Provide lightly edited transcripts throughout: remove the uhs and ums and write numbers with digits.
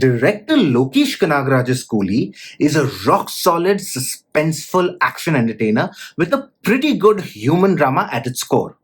Director Lokesh Kanagaraj's Coolie is a rock-solid, suspenseful action entertainer with a pretty good human drama at its core.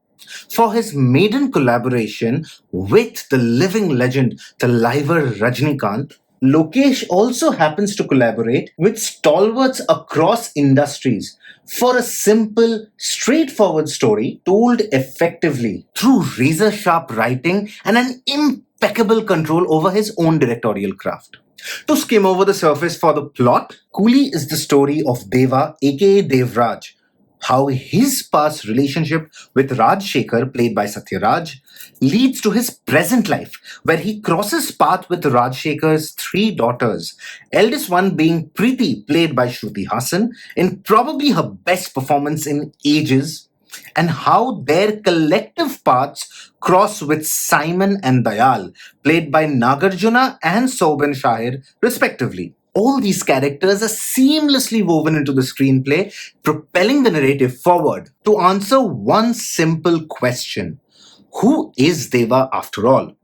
For his maiden collaboration with the living legend Thalaivar Rajinikanth, Lokesh also happens to collaborate with stalwarts across industries for a simple, straightforward story told effectively through razor sharp writing and an impeccable control over his own directorial craft. To skim over the surface for the plot, Coolie is the story of Deva, aka Devraj, how his past relationship with Rajshekhar, played by Satyaraj, leads to his present life, where he crosses path with Rajshekhar's three daughters, eldest one being Preeti, played by Shruti Haasan, in probably her best performance in ages, and how their collective paths cross with Simon and Dayal, played by Nagarjuna and Soubin Shahir, respectively. All these characters are seamlessly woven into the screenplay, propelling the narrative forward to answer one simple question: who is Deva after all?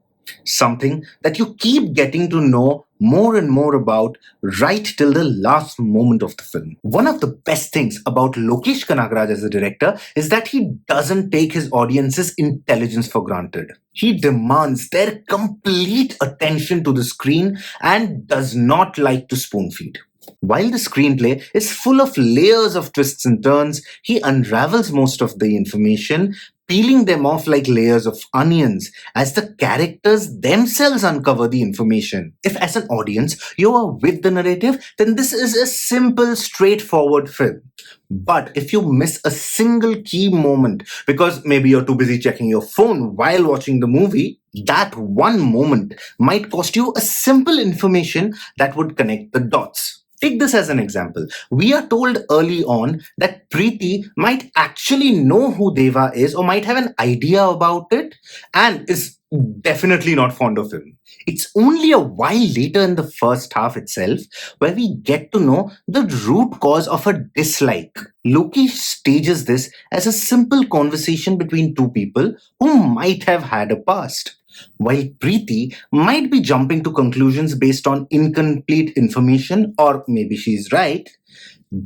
Something that you keep getting to know more and more about right till the last moment of the film. One of the best things about Lokesh Kanagaraj as a director is that he doesn't take his audience's intelligence for granted. He demands their complete attention to the screen and does not like to spoon feed. While the screenplay is full of layers of twists and turns, he unravels most of the information, peeling them off like layers of onions as the characters themselves uncover the information. If, as an audience, you are with the narrative, then this is a simple, straightforward film. But if you miss a single key moment because maybe you're too busy checking your phone while watching the movie, that one moment might cost you a simple information that would connect the dots. Take this as an example. We are told early on that Preeti might actually know who Deva is or might have an idea about it and is definitely not fond of him. It's only a while later in the first half itself where we get to know the root cause of her dislike. Loki stages this as a simple conversation between two people who might have had a past, while Preeti might be jumping to conclusions based on incomplete information, or maybe she's right.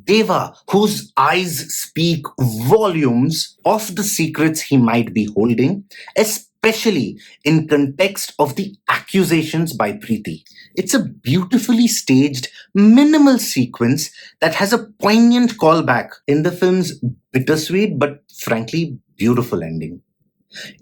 Deva, whose eyes speak volumes of the secrets he might be holding, especially in context of the accusations by Preeti. It's a beautifully staged, minimal sequence that has a poignant callback in the film's bittersweet but frankly beautiful ending.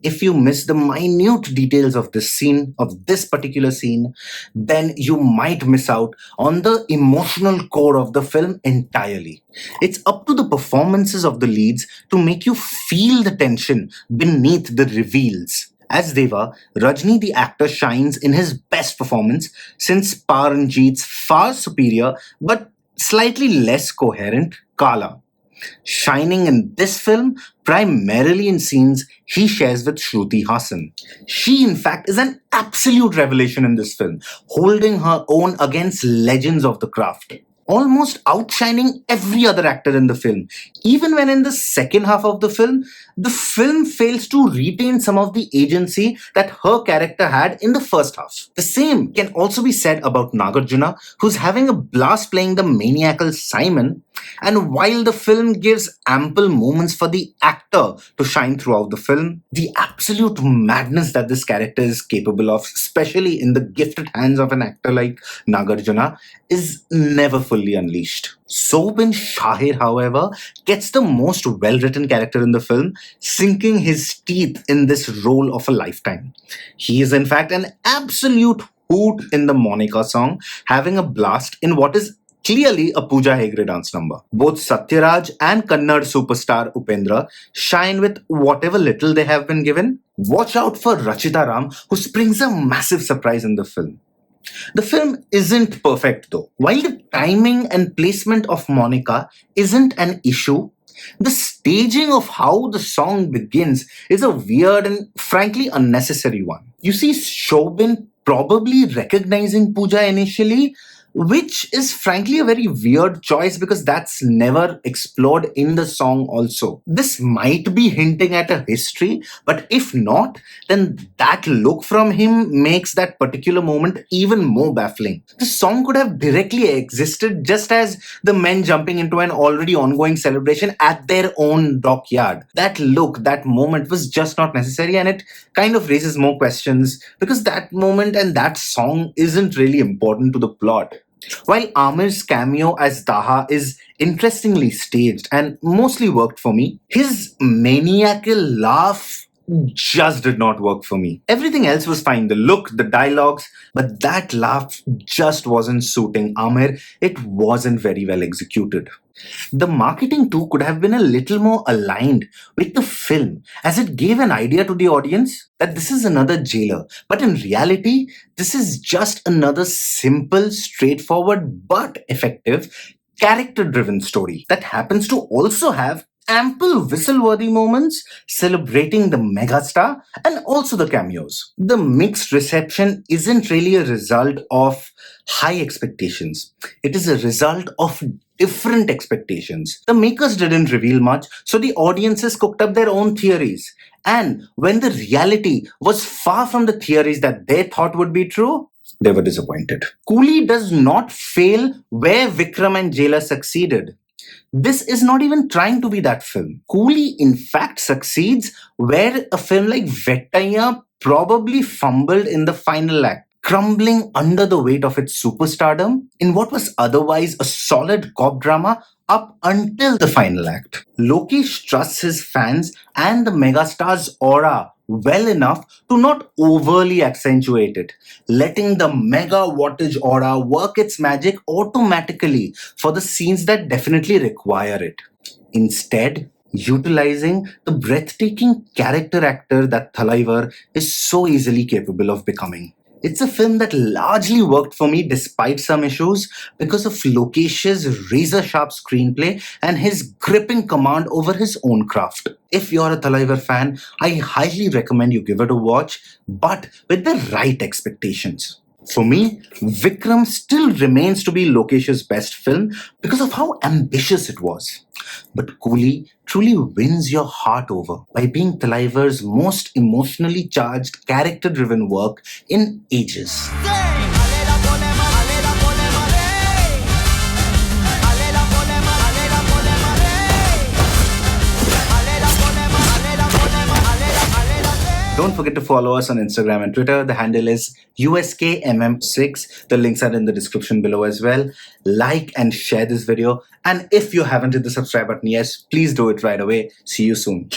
If you miss the minute details of this particular scene, then you might miss out on the emotional core of the film entirely. It's up to the performances of the leads to make you feel the tension beneath the reveals. As Deva, Rajni the actor shines in his best performance since Paranjeet's far superior but slightly less coherent Kala, shining in this film primarily in scenes he shares with Shruti Haasan. She, in fact, is an absolute revelation in this film, holding her own against legends of the craft, almost outshining every other actor in the film. Even when in the second half of the film fails to retain some of the agency that her character had in the first half. The same can also be said about Nagarjuna, who's having a blast playing the maniacal Simon, and while the film gives ample moments for the actor to shine throughout the film, the absolute madness that this character is capable of, especially in the gifted hands of an actor like Nagarjuna, is never fully unleashed. Soubin Shahir, however, gets the most well-written character in the film, sinking his teeth in this role of a lifetime. He is in fact an absolute hoot in the Monica song, having a blast in what is clearly a Pooja Hegde dance number. Both Satyaraj and Kannada superstar Upendra shine with whatever little they have been given. Watch out for Rachita Ram, who springs a massive surprise in the film. The film isn't perfect though. While the timing and placement of Monica isn't an issue, the staging of how the song begins is a weird and frankly unnecessary one. You see Shobin probably recognizing Pooja initially, which is frankly a very weird choice because that's never explored in the song also. This might be hinting at a history, but if not, then that look from him makes that particular moment even more baffling. The song could have directly existed just as the men jumping into an already ongoing celebration at their own dockyard. That look, that moment was just not necessary, and it kind of raises more questions because that moment and that song isn't really important to the plot. While Aamir's cameo as Daha is interestingly staged and mostly worked for me, his maniacal laugh just did not work for me. Everything else was fine, the look, the dialogues, but that laugh just wasn't suiting Aamir. It wasn't very well executed. The marketing too could have been a little more aligned with the film, as it gave an idea to the audience that this is another jailer. But in reality, this is just another simple, straightforward, but effective character driven story that happens to also have ample whistle-worthy moments celebrating the megastar and also the cameos. The mixed reception isn't really a result of high expectations. It is a result of different expectations. The makers didn't reveal much, so the audiences cooked up their own theories. And when the reality was far from the theories that they thought would be true, they were disappointed. Coolie does not fail where Vikram and Jailer succeeded. This is not even trying to be that film. Coolie, in fact, succeeds where a film like Vettaiya probably fumbled in the final act, crumbling under the weight of its superstardom in what was otherwise a solid cop drama up until the final act. Lokesh trusts his fans and the megastar's aura well enough to not overly accentuate it, letting the mega wattage aura work its magic automatically for the scenes that definitely require it. Instead, utilizing the breathtaking character actor that Thalaivar is so easily capable of becoming. It's a film that largely worked for me despite some issues because of Lokesh's razor-sharp screenplay and his gripping command over his own craft. If you're a Thalaivar fan, I highly recommend you give it a watch, but with the right expectations. For me, Vikram still remains to be Lokesh's best film because of how ambitious it was. But Coolie truly wins your heart over by being Thalaivar's most emotionally charged, character-driven work in ages. Don't forget to follow us on Instagram and Twitter. The handle is USKMM6. The links are in the description below as well. Like and share this video. And if you haven't hit the subscribe button yet, please do it right away. See you soon.